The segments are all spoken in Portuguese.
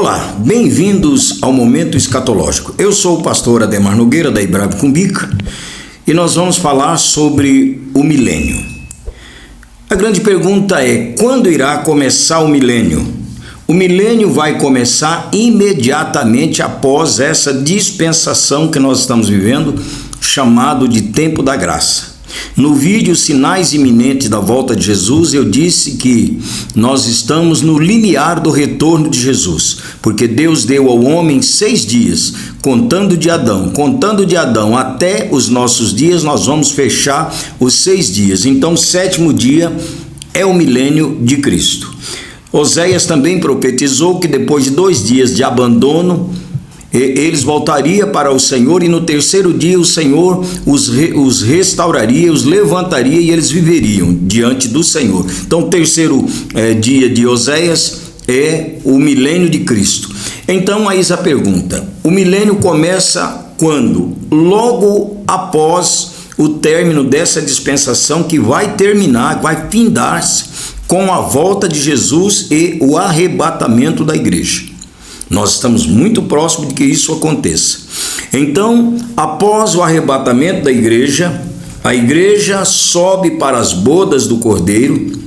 Olá, bem-vindos ao Momento Escatológico. Eu sou o pastor Ademar Nogueira, da Ibrabo Cumbica, e nós vamos falar sobre o milênio. A grande pergunta é: quando irá começar o milênio? O milênio vai começar imediatamente após essa dispensação que nós estamos vivendo, chamado de tempo da graça. No vídeo Sinais Iminentes da Volta de Jesus, eu disse que nós estamos no limiar do retorno de Jesus, porque Deus deu ao homem 6 dias, contando de Adão até os nossos dias, nós vamos fechar os 6 dias. Então, o 7º dia é o milênio de Cristo. Oséias também profetizou que depois de 2 dias de abandono, eles voltariam para o Senhor, e no 3º dia o Senhor os restauraria, os levantaria e eles viveriam diante do Senhor. Então, o 3º dia de Oséias é o milênio de Cristo. Então, aí a pergunta: o milênio começa quando? Logo após o término dessa dispensação, que vai terminar, vai findar-se com a volta de Jesus e o arrebatamento da igreja. Nós estamos muito próximos de que isso aconteça. Então, após o arrebatamento da igreja, a igreja sobe para as bodas do Cordeiro,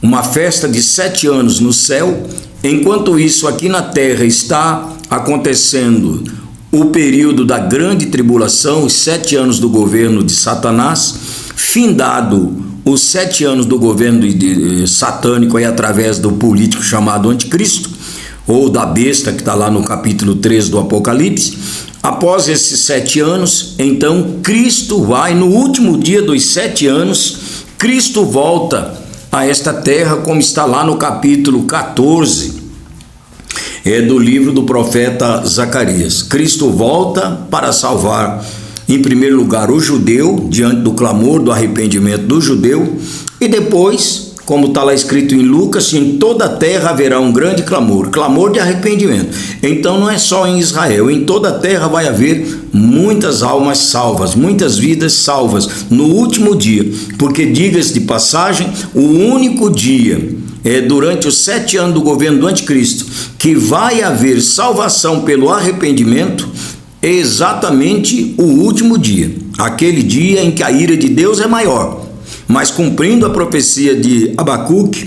uma festa de 7 anos no céu. Enquanto isso, aqui na terra está acontecendo o período da grande tribulação, os 7 anos do governo de Satanás, findado os 7 anos do governo satânico aí, através do político chamado Anticristo, ou da besta, que está lá no capítulo 3 do Apocalipse. Após esses 7 anos, então Cristo vai, no último dia dos 7 anos, Cristo volta a esta terra, como está lá no capítulo 14 do livro do profeta Zacarias. Cristo volta para salvar, em primeiro lugar, o judeu, diante do clamor do arrependimento do judeu, e depois, como está lá escrito em Lucas, em toda a terra haverá um grande clamor de arrependimento. Então não é só em Israel, em toda a terra vai haver muitas almas salvas, muitas vidas salvas no último dia, porque, diga-se de passagem, o único dia durante os 7 anos do governo do Anticristo que vai haver salvação pelo arrependimento é exatamente o último dia, aquele dia em que a ira de Deus é maior. Mas cumprindo a profecia de Abacuque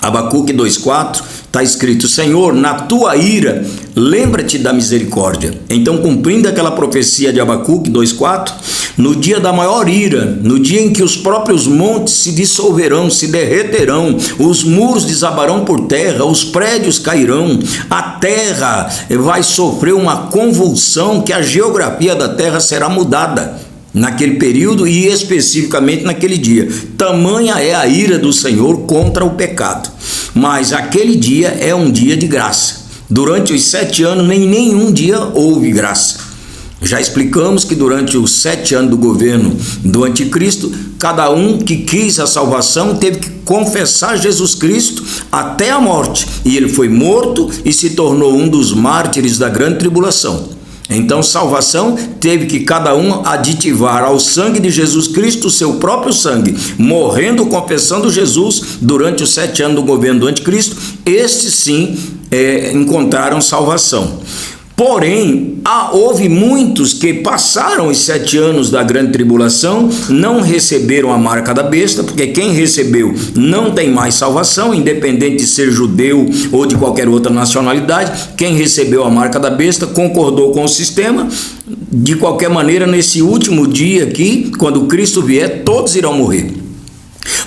2,4, está escrito: Senhor, na tua ira, lembra-te da misericórdia. Então, cumprindo aquela profecia de Abacuque 2,4, no dia da maior ira, no dia em que os próprios montes se dissolverão, se derreterão, os muros desabarão por terra, os prédios cairão, a terra vai sofrer uma convulsão, que a geografia da terra será mudada naquele período e especificamente naquele dia. Tamanha é a ira do Senhor contra o pecado. Mas aquele dia é um dia de graça. Durante os 7 anos, nenhum dia houve graça. Já explicamos que durante os 7 anos do governo do Anticristo, cada um que quis a salvação teve que confessar Jesus Cristo até a morte. E ele foi morto e se tornou um dos mártires da grande tribulação. Então, salvação teve que cada um aditivar ao sangue de Jesus Cristo o seu próprio sangue, morrendo, confessando Jesus durante os 7 anos do governo do Anticristo. Estes sim encontraram salvação. Porém, houve muitos que passaram os 7 anos da grande tribulação, não receberam a marca da besta, porque quem recebeu não tem mais salvação, independente de ser judeu ou de qualquer outra nacionalidade. Quem recebeu a marca da besta concordou com o sistema. De qualquer maneira, nesse último dia aqui, quando Cristo vier, todos irão morrer.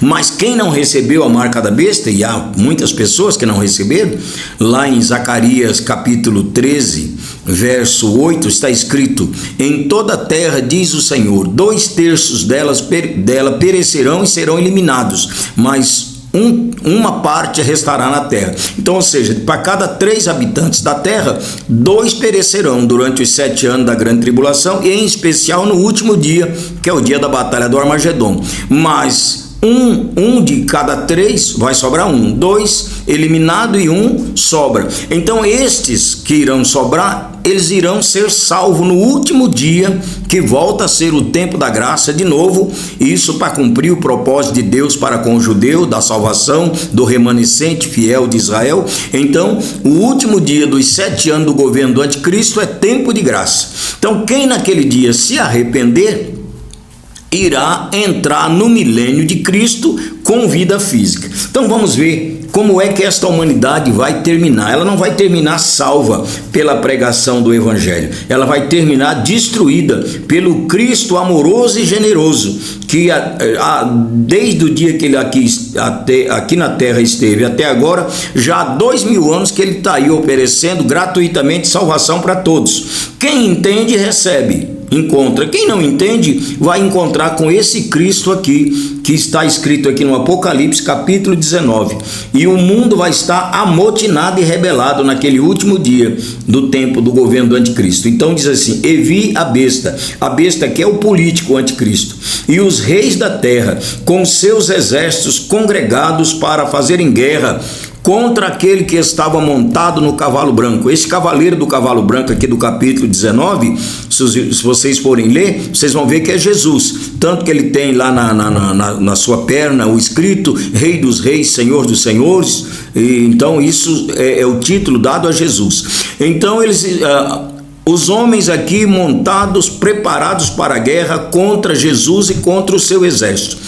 Mas quem não recebeu a marca da besta, e há muitas pessoas que não receberam, lá em Zacarias capítulo 13, verso 8, está escrito: em toda a terra, diz o Senhor, 2/3 dela perecerão e serão eliminados, mas uma parte restará na terra. Então, ou seja, para cada 3 habitantes da terra, 2 perecerão durante os 7 anos da grande tribulação, e em especial no último dia, que é o dia da batalha do Armagedon. Mas um de cada 3 vai sobrar 1, 2 eliminado e 1 sobra. Então estes que irão sobrar, eles irão ser salvos no último dia, que volta a ser o tempo da graça de novo, isso para cumprir o propósito de Deus para com o judeu, da salvação do remanescente fiel de Israel. Então o último dia dos 7 anos do governo do anticristo é tempo de graça. Então quem naquele dia se arrepender irá entrar no milênio de Cristo com vida física. Então vamos ver como é que esta humanidade vai terminar. Ela não vai terminar salva pela pregação do evangelho, ela vai terminar destruída pelo Cristo amoroso e generoso, que desde o dia que ele aqui na terra esteve até agora, já há 2000 anos que ele está aí oferecendo gratuitamente salvação para todos. Quem entende recebe, encontra. Quem não entende vai encontrar com esse Cristo aqui, que está escrito aqui no Apocalipse capítulo 19, e o mundo vai estar amotinado e rebelado naquele último dia do tempo do governo do anticristo. Então diz assim: e vi a besta que é o político anticristo, e os reis da terra com seus exércitos congregados para fazerem guerra contra aquele que estava montado no cavalo branco. Esse cavaleiro do cavalo branco aqui do capítulo 19, se vocês forem ler, vocês vão ver que é Jesus, tanto que ele tem lá na sua perna o escrito Rei dos Reis, Senhor dos Senhores. E então isso é o título dado a Jesus. Então os homens aqui montados, preparados para a guerra contra Jesus e contra o seu exército.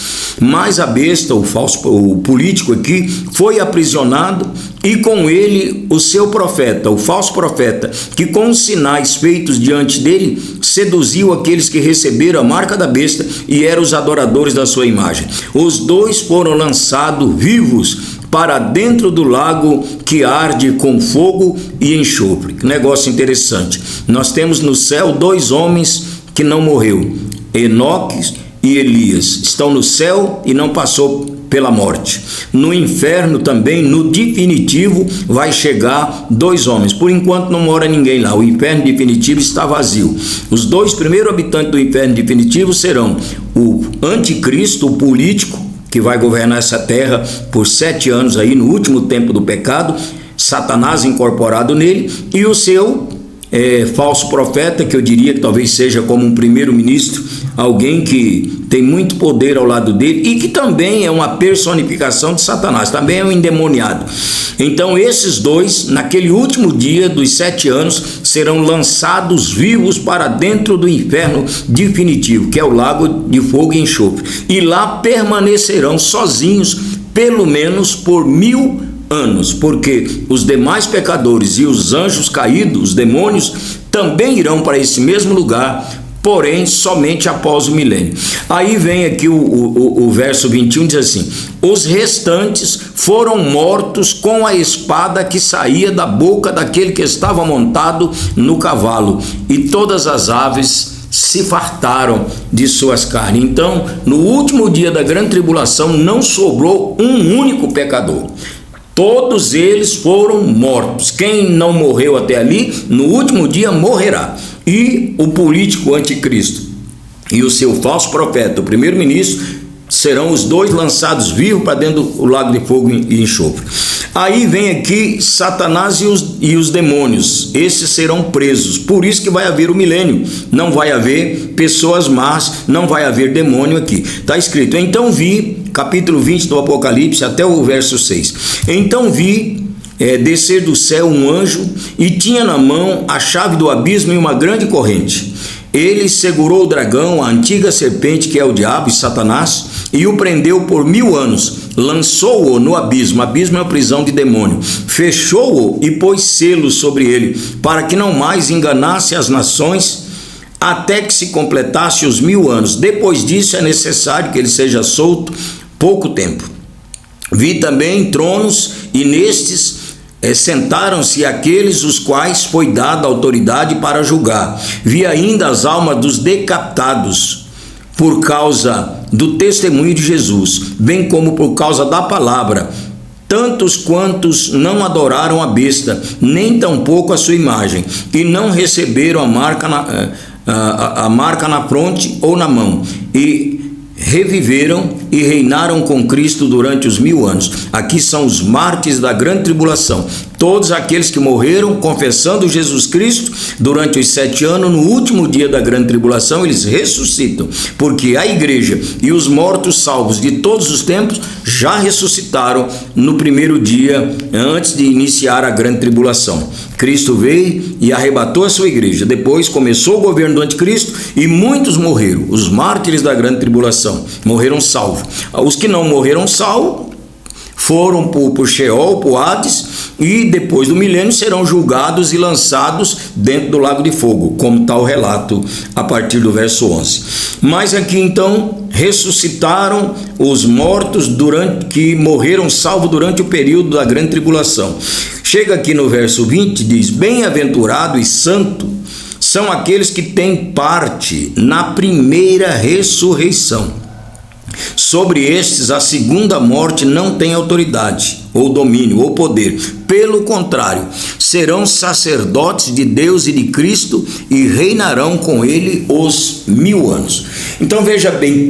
Mas a besta, o político aqui, foi aprisionado, e com ele o seu profeta, o falso profeta, que com os sinais feitos diante dele, seduziu aqueles que receberam a marca da besta e eram os adoradores da sua imagem. Os dois foram lançados vivos para dentro do lago que arde com fogo e enxofre. Que negócio interessante. Nós temos no céu 2 homens que não morreu, Enoque e Elias. Estão no céu e não passou pela morte. No inferno também, no definitivo, vai chegar 2 homens. Por enquanto não mora ninguém lá. O inferno definitivo está vazio. Os 2 primeiros habitantes do inferno definitivo serão o anticristo, o político, que vai governar essa terra por 7 anos aí, no último tempo do pecado, Satanás incorporado nele, e o seu falso profeta, que eu diria que talvez seja como um primeiro-ministro, alguém que tem muito poder ao lado dele e que também é uma personificação de Satanás, também é um endemoniado. Então esses 2, naquele último dia dos 7 anos, serão lançados vivos para dentro do inferno definitivo, que é o lago de fogo e enxofre, e lá permanecerão sozinhos pelo menos por 1000 anos, porque os demais pecadores e os anjos caídos, os demônios, também irão para esse mesmo lugar, porém somente após o milênio. Aí vem aqui o verso 21, diz assim: os restantes foram mortos com a espada que saía da boca daquele que estava montado no cavalo, e todas as aves se fartaram de suas carnes. Então, no último dia da grande tribulação, não sobrou um único pecador. Todos eles foram mortos. Quem não morreu até ali, no último dia morrerá. E o político anticristo e o seu falso profeta, o primeiro-ministro, serão os 2 lançados vivos para dentro do lago de fogo e enxofre. Aí vem aqui Satanás e os demônios. Esses serão presos. Por isso que vai haver o milênio. Não vai haver pessoas más, não vai haver demônio aqui. Está escrito: então vi, capítulo 20 do Apocalipse, até o verso 6. Então vi descer do céu um anjo, e tinha na mão a chave do abismo e uma grande corrente. Ele segurou o dragão, a antiga serpente, que é o diabo e Satanás, e o prendeu por 1000 anos, lançou-o no abismo. Abismo é a prisão de demônio. Fechou-o e pôs selos sobre ele, para que não mais enganasse as nações, até que se completasse os 1000 anos. Depois disso é necessário que ele seja solto pouco tempo. Vi também tronos, e nestes sentaram-se aqueles os quais foi dada autoridade para julgar. Vi ainda as almas dos decapitados por causa do testemunho de Jesus, bem como por causa da palavra, tantos quantos não adoraram a besta, nem tampouco a sua imagem, e não receberam a marca na fronte ou na mão, e reviveram e reinaram com Cristo durante os 1000 anos. Aqui são os mártires da grande tribulação. Todos aqueles que morreram confessando Jesus Cristo durante os 7 anos, no último dia da grande tribulação, eles ressuscitam, porque a igreja e os mortos salvos de todos os tempos já ressuscitaram no primeiro dia, antes de iniciar a grande tribulação. Cristo veio e arrebatou a sua igreja. Depois começou o governo do anticristo e muitos morreram. Os mártires da grande tribulação morreram salvos. Os que não morreram salvos foram por Sheol, por Hades, e depois do milênio serão julgados e lançados dentro do lago de fogo, como está o relato a partir do verso 11. Mas aqui então ressuscitaram os mortos que morreram salvos durante o período da grande tribulação. Chega aqui no verso 20, diz: bem-aventurado e santo são aqueles que têm parte na primeira ressurreição. Sobre estes, a segunda morte não tem autoridade, ou domínio, ou poder. Pelo contrário, serão sacerdotes de Deus e de Cristo e reinarão com ele os 1000 anos. Então veja bem,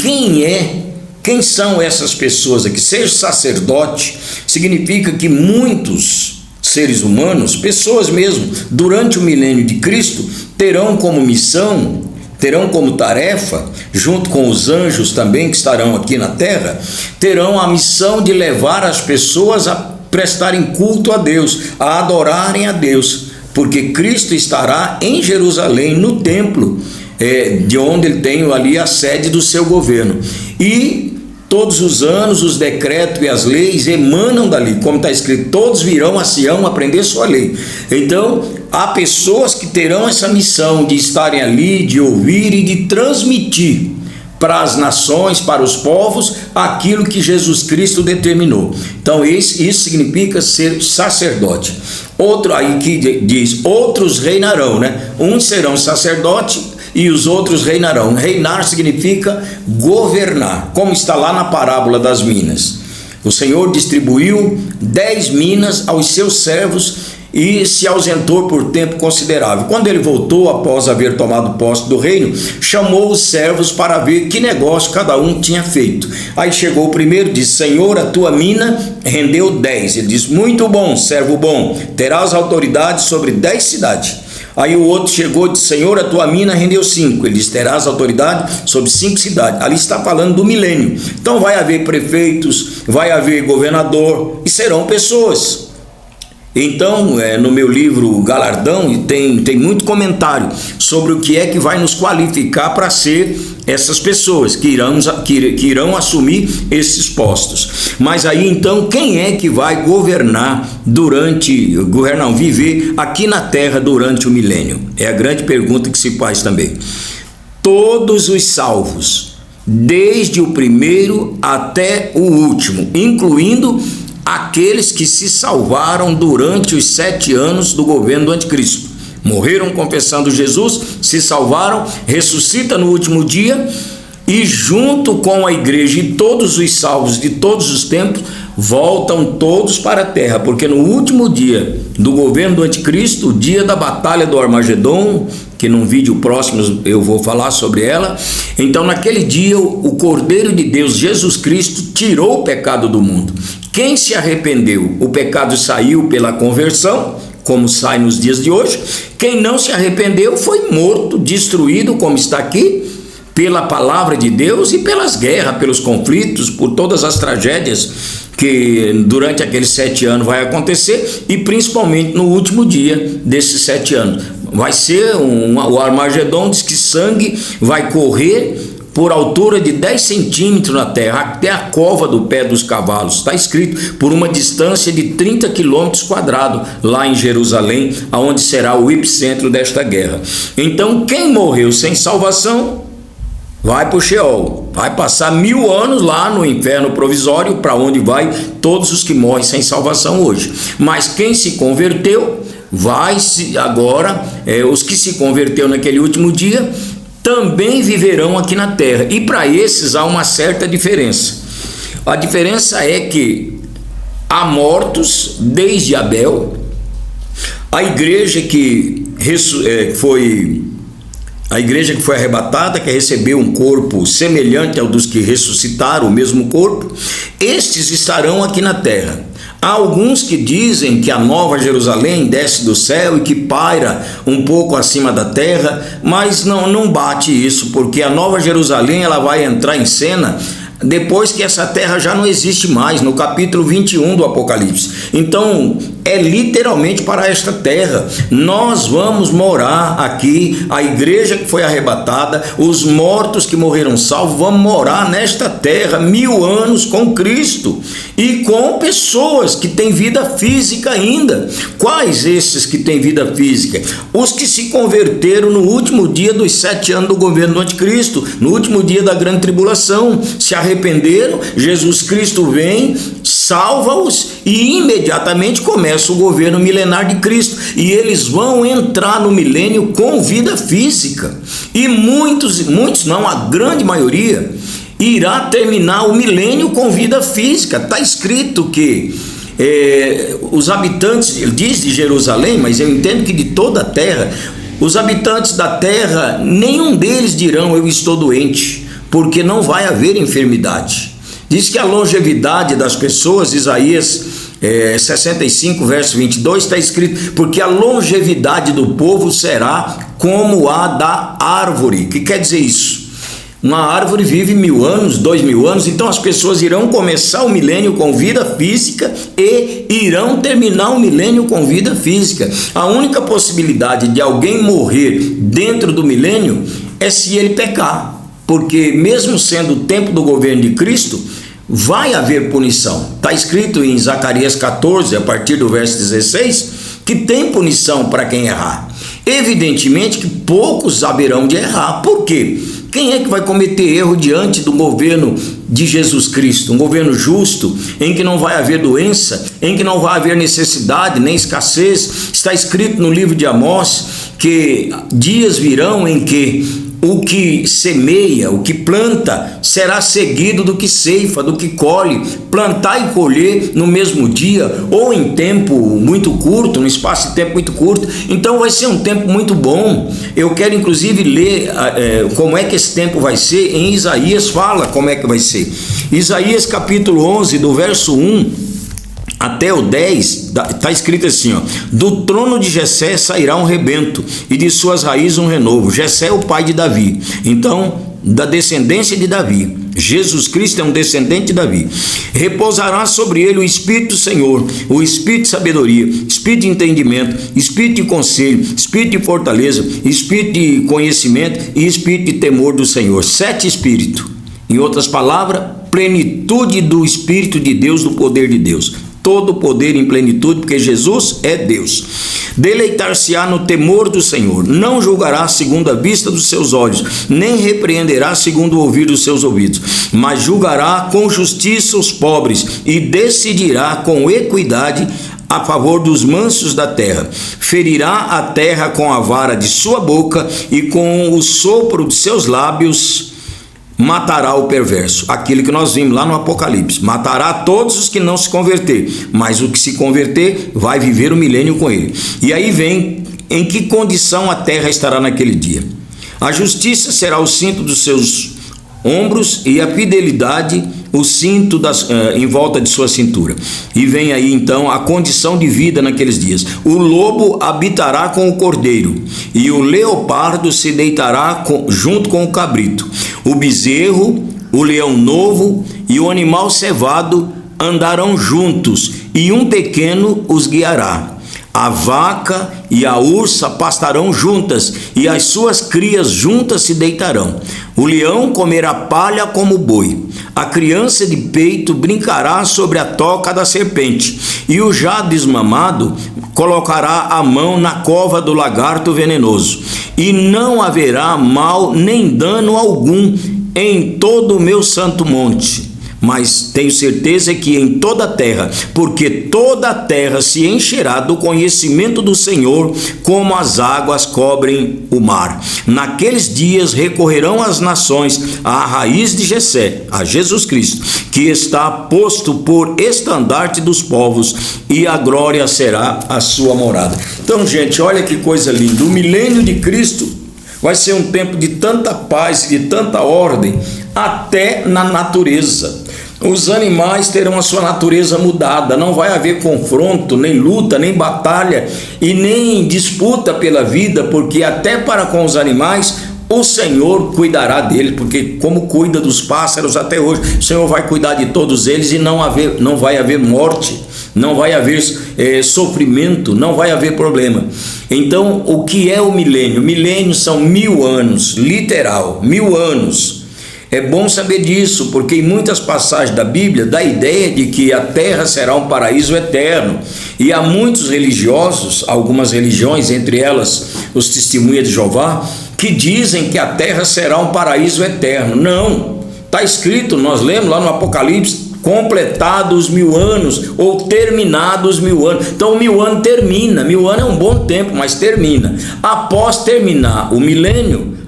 quem são essas pessoas aqui? Ser sacerdote significa que muitos seres humanos, pessoas mesmo, durante o milênio de Cristo, terão como missão, terão como tarefa, junto com os anjos também que estarão aqui na terra, terão a missão de levar as pessoas a prestarem culto a Deus, a adorarem a Deus, porque Cristo estará em Jerusalém, no templo, de onde ele tem ali a sede do seu governo. E todos os anos os decretos e as leis emanam dali, como está escrito: todos virão a Sião aprender sua lei. Então, há pessoas que terão essa missão de estarem ali, de ouvir e de transmitir para as nações, para os povos, aquilo que Jesus Cristo determinou. Então, isso significa ser sacerdote. Outro aí que diz: outros reinarão, né? Uns serão sacerdote e os outros reinarão. Reinar significa governar, como está lá na parábola das minas. O Senhor distribuiu 10 minas aos seus servos e se ausentou por tempo considerável. Quando ele voltou, após haver tomado posse do reino, chamou os servos para ver que negócio cada um tinha feito. Aí chegou o primeiro e disse: Senhor, a tua mina rendeu 10. Ele disse: muito bom, servo bom, terás autoridade sobre 10 cidades. Aí o outro chegou e disse: Senhor, a tua mina rendeu 5. Ele disse: terás autoridade sobre 5 cidades. Ali está falando do milênio. Então vai haver prefeitos, vai haver governador e serão pessoas. Então, no meu livro Galardão, tem muito comentário sobre o que é que vai nos qualificar para ser essas pessoas que irão assumir esses postos. Mas aí então, quem é que vai viver aqui na terra durante o milênio? É a grande pergunta que se faz também. Todos os salvos, desde o primeiro até o último, incluindo aqueles que se salvaram durante os 7 anos do governo do anticristo. Morreram confessando Jesus, se salvaram, ressuscita no último dia e junto com a igreja e todos os salvos de todos os tempos voltam todos para a terra, porque no último dia do governo do anticristo, o dia da batalha do Armagedon, que num vídeo próximo eu vou falar sobre ela, então naquele dia o Cordeiro de Deus, Jesus Cristo, tirou o pecado do mundo. Quem se arrependeu, o pecado saiu pela conversão, como sai nos dias de hoje. Quem não se arrependeu foi morto, destruído, como está aqui, pela palavra de Deus e pelas guerras, pelos conflitos, por todas as tragédias que durante aqueles 7 anos vai acontecer, e principalmente no último dia desses 7 anos. Vai ser o Armagedon, diz que sangue vai correr por altura de 10 centímetros na terra, até a cova do pé dos cavalos. Está escrito, por uma distância de 30 quilômetros quadrados, lá em Jerusalém, aonde será o epicentro desta guerra. Então, quem morreu sem salvação, vai para o Sheol, vai passar 1000 anos lá no inferno provisório, para onde vai todos os que morrem sem salvação hoje. Mas quem se converteu, os que se converteu naquele último dia, também viverão aqui na terra. E para esses há uma certa diferença. A diferença é que há mortos desde Abel, a igreja que foi A igreja que foi arrebatada, que recebeu um corpo semelhante ao dos que ressuscitaram, o mesmo corpo, estes estarão aqui na terra. Há alguns que dizem que a Nova Jerusalém desce do céu e que paira um pouco acima da terra, mas não bate isso, porque a Nova Jerusalém ela vai entrar em cena depois que essa terra já não existe mais, no capítulo 21 do Apocalipse. Então, é literalmente para esta terra. Nós vamos morar aqui, a igreja que foi arrebatada, os mortos que morreram salvos, vamos morar nesta terra 1000 anos com Cristo e com pessoas que têm vida física ainda. Quais esses que têm vida física? Os que se converteram no último dia dos 7 anos do governo do anticristo, no último dia da grande tribulação, se arrependeram, Jesus Cristo vem, salva-os e imediatamente começa o governo milenar de Cristo, e eles vão entrar no milênio com vida física, e muitos não, a grande maioria irá terminar o milênio com vida física. Está escrito que os habitantes, ele diz de Jerusalém, mas eu entendo que de toda a terra, os habitantes da terra, nenhum deles dirão eu estou doente, porque não vai haver enfermidade. Diz que a longevidade das pessoas, Isaías 65, verso 22, está escrito, porque a longevidade do povo será como a da árvore. O que quer dizer isso? Uma árvore vive 1000 anos, 2000 anos, então as pessoas irão começar o milênio com vida física e irão terminar o milênio com vida física. A única possibilidade de alguém morrer dentro do milênio é se ele pecar. Porque mesmo sendo o tempo do governo de Cristo, vai haver punição. Está escrito em Zacarias 14, a partir do verso 16, que tem punição para quem errar. Evidentemente que poucos haverão de errar. Por quê? Quem é que vai cometer erro diante do governo de Jesus Cristo? Um governo justo, em que não vai haver doença, em que não vai haver necessidade, nem escassez. Está escrito no livro de Amós que dias virão em que o que semeia, o que planta, será seguido do que ceifa, do que colhe. Plantar e colher no mesmo dia, ou em tempo muito curto, no espaço de tempo muito curto. Então vai ser um tempo muito bom. Eu quero inclusive ler como é que esse tempo vai ser. Em Isaías fala como é que vai ser. Isaías capítulo 11, do verso 1 até o 10, está escrito assim, ó: do trono de Jessé sairá um rebento, e de suas raízes um renovo. Jessé é o pai de Davi, então da descendência de Davi. Jesus Cristo é um descendente de Davi. Repousará sobre ele o Espírito do Senhor, o Espírito de sabedoria, Espírito de entendimento, Espírito de conselho, Espírito de fortaleza, Espírito de conhecimento e Espírito de temor do Senhor. 7 Espíritos. Em outras palavras, plenitude do Espírito de Deus, do poder de Deus. Todo poder em plenitude, porque Jesus é Deus. Deleitar-se-á no temor do Senhor, não julgará segundo a vista dos seus olhos, nem repreenderá segundo o ouvir dos seus ouvidos, mas julgará com justiça os pobres e decidirá com equidade a favor dos mansos da terra. Ferirá a terra com a vara de sua boca e com o sopro de seus lábios matará o perverso. Aquilo que nós vimos lá no Apocalipse. Matará todos os que não se converter, mas o que se converter vai viver o milênio com ele. E aí vem em que condição a terra estará naquele dia. A justiça será o cinto dos seus ombros e a fidelidade o cinto em volta de sua cintura. E vem aí então a condição de vida naqueles dias. O lobo habitará com o cordeiro, e o leopardo se deitará junto com o cabrito. O bezerro, o leão novo e o animal cevado andarão juntos, e um pequeno os guiará. A vaca e a ursa pastarão juntas, e as suas crias juntas se deitarão. O leão comerá palha como boi. A criança de peito brincará sobre a toca da serpente, e o já desmamado colocará a mão na cova do lagarto venenoso. E não haverá mal nem dano algum em todo o meu santo monte. Mas tenho certeza que em toda a terra, porque toda a terra se encherá do conhecimento do Senhor, como as águas cobrem o mar. Naqueles dias recorrerão as nações à raiz de Jessé, a Jesus Cristo, que está posto por estandarte dos povos, e a glória será a sua morada. Então, gente, olha que coisa linda. O milênio de Cristo Vai ser um tempo de tanta paz, de tanta ordem, até na natureza. Os animais terão a sua natureza mudada, não vai haver confronto, nem luta, nem batalha e nem disputa pela vida, porque até para com os animais o Senhor cuidará deles, porque como cuida dos pássaros até hoje, o Senhor vai cuidar de todos eles e não vai haver morte, não vai haver sofrimento, não vai haver problema. Então, o que é o milênio? Milênio são 1000 anos, literal, 1000 anos. É bom saber disso, porque em muitas passagens da Bíblia dá a ideia de que a terra será um paraíso eterno. E há muitos religiosos, algumas religiões, entre elas os Testemunhas de Jeová, que dizem que a terra será um paraíso eterno. Não, está escrito, nós lemos lá no Apocalipse, completados 1000 anos ou terminados 1000 anos. Então 1000 anos termina, 1000 anos é um bom tempo, mas termina. Após terminar o milênio,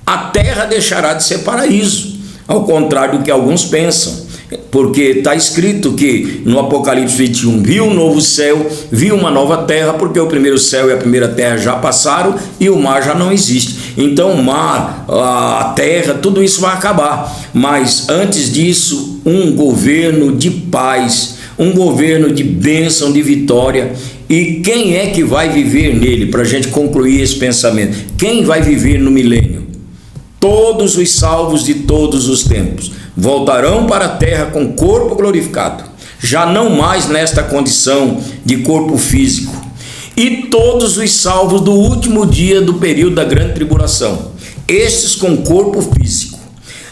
a terra deixará de ser paraíso, ao contrário do que alguns pensam, porque está escrito que no Apocalipse 21, viu um novo céu, viu uma nova terra, porque o primeiro céu e a primeira terra já passaram e o mar já não existe. Então o mar, a terra, tudo isso vai acabar, mas antes disso, um governo de paz, um governo de bênção, de vitória. E quem é que vai viver nele? Para a gente concluir esse pensamento, quem vai viver no milênio? Todos os salvos de todos os tempos voltarão para a terra com corpo glorificado, já não mais nesta condição de corpo físico. E todos os salvos do último dia do período da grande tribulação, estes com corpo físico.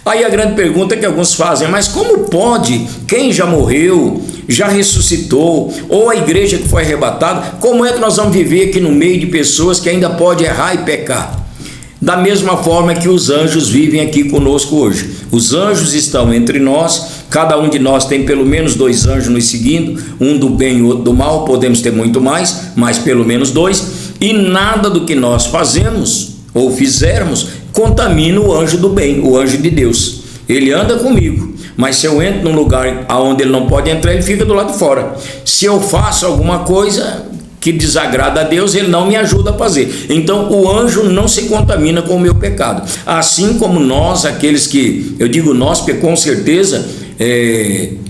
Aí a grande pergunta que alguns fazem, mas como pode quem já morreu, já ressuscitou, ou a igreja que foi arrebatada, como é que nós vamos viver aqui no meio de pessoas que ainda podem errar e pecar? Da mesma forma que os anjos vivem aqui conosco hoje. Os anjos estão entre nós, cada um de nós tem pelo menos 2 anjos nos seguindo, um do bem e outro do mal, podemos ter muito mais, mas pelo menos 2, e nada do que nós fazemos ou fizermos contamina o anjo do bem, o anjo de Deus. Ele anda comigo, mas se eu entro num lugar onde ele não pode entrar, ele fica do lado de fora. Se eu faço alguma coisa que desagrada a Deus, ele não me ajuda a fazer. Então o anjo não se contamina com o meu pecado, assim como nós, aqueles que, eu digo nós porque com certeza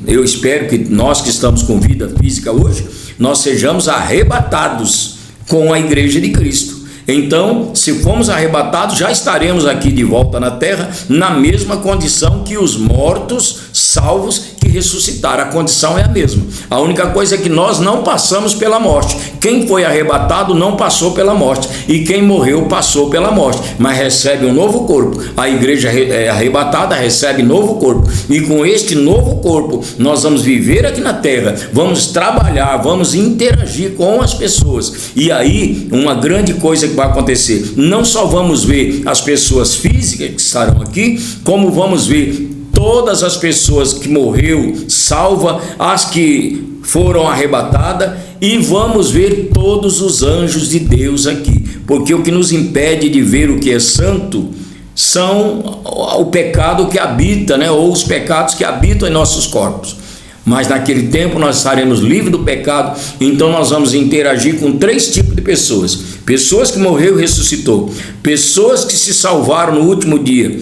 eu espero que nós que estamos com vida física hoje, nós sejamos arrebatados com a igreja de Cristo. Então, se formos arrebatados, já estaremos aqui de volta na terra, na mesma condição que os mortos salvos que ressuscitaram. A condição é a mesma. A única coisa é que nós não passamos pela morte. Quem foi arrebatado não passou pela morte, e quem morreu passou pela morte, mas recebe um novo corpo. A igreja arrebatada recebe novo corpo, e com este novo corpo nós vamos viver aqui na terra, vamos trabalhar, vamos interagir com as pessoas. E aí uma grande coisa que vai acontecer, não só vamos ver as pessoas físicas que estarão aqui, como vamos ver todas as pessoas que morreu salva, as que foram arrebatadas, e vamos ver todos os anjos de Deus aqui, porque o que nos impede de ver o que é santo são o pecado que habita, ou os pecados que habitam em nossos corpos. Mas naquele tempo nós estaremos livres do pecado, então nós vamos interagir com 3 tipos de pessoas: pessoas que morreu e ressuscitou, pessoas que se salvaram no último dia,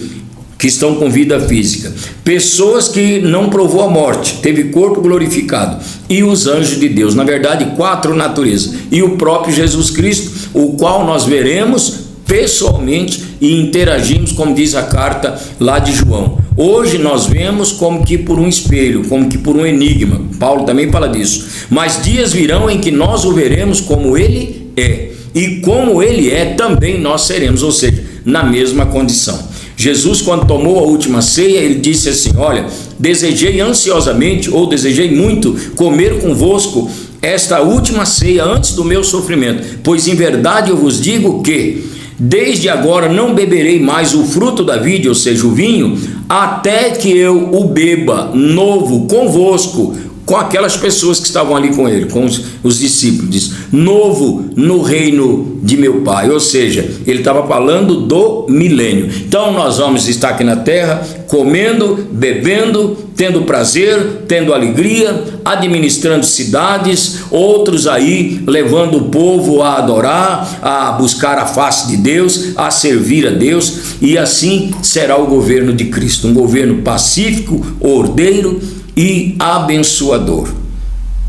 que estão com vida física, pessoas que não provou a morte, teve corpo glorificado, e os anjos de Deus, na verdade 4 naturezas, e o próprio Jesus Cristo, o qual nós veremos pessoalmente e interagimos, como diz a carta lá de João. Hoje nós vemos como que por um espelho, como que por um enigma. Paulo também fala disso. Mas dias virão em que nós o veremos como ele é, e como ele é também nós seremos, ou seja, na mesma condição. Jesus, quando tomou a última ceia, ele disse assim: olha, desejei ansiosamente, ou desejei muito, comer convosco esta última ceia antes do meu sofrimento, pois em verdade eu vos digo que desde agora não beberei mais o fruto da vide, ou seja, o vinho, até que eu o beba novo convosco, com aquelas pessoas que estavam ali com ele, com os discípulos, diz, novo no reino de meu Pai. Ou seja, ele estava falando do milênio. Então nós vamos estar aqui na terra, comendo, bebendo, tendo prazer, tendo alegria, administrando cidades, outros aí levando o povo a adorar, a buscar a face de Deus, a servir a Deus, e assim será o governo de Cristo, um governo pacífico, ordeiro e abençoador.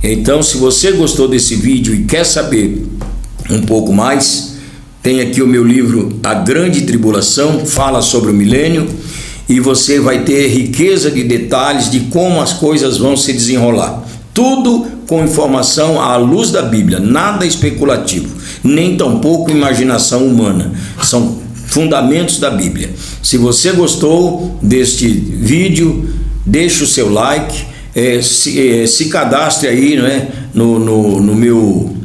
Então, se você gostou desse vídeo e quer saber um pouco mais, tem aqui o meu livro A Grande Tribulação, fala sobre o milênio, e você vai ter riqueza de detalhes de como as coisas vão se desenrolar. Tudo com informação à luz da Bíblia, nada especulativo, nem tampouco imaginação humana. São fundamentos da Bíblia. Se você gostou deste vídeo, deixe o seu like, se cadastre aí, né, no meu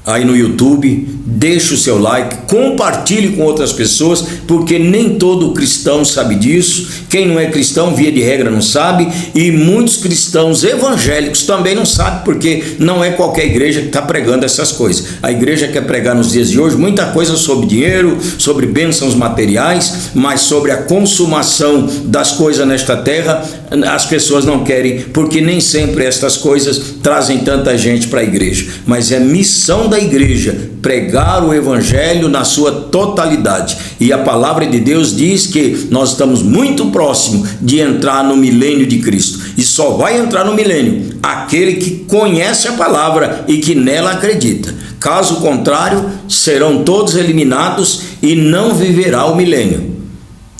aí no YouTube, deixe o seu like, compartilhe com outras pessoas, porque nem todo cristão sabe disso. Quem não é cristão, via de regra, não sabe, e muitos cristãos evangélicos também não sabem, porque não é qualquer igreja que está pregando essas coisas. A igreja quer pregar nos dias de hoje muita coisa sobre dinheiro, sobre bênçãos materiais, mas sobre a consumação das coisas nesta terra, as pessoas não querem, porque nem sempre estas coisas trazem tanta gente para a igreja. Mas é missão da igreja pregar o evangelho na sua totalidade, e a palavra de Deus diz que nós estamos muito próximo de entrar no milênio de Cristo, e só vai entrar no milênio aquele que conhece a palavra e que nela acredita. Caso contrário, serão todos eliminados e não viverá o milênio.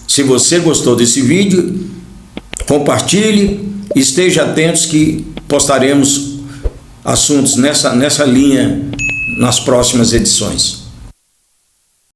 Se você gostou desse vídeo, compartilhe, esteja atentos que postaremos assuntos nessa linha nas próximas edições.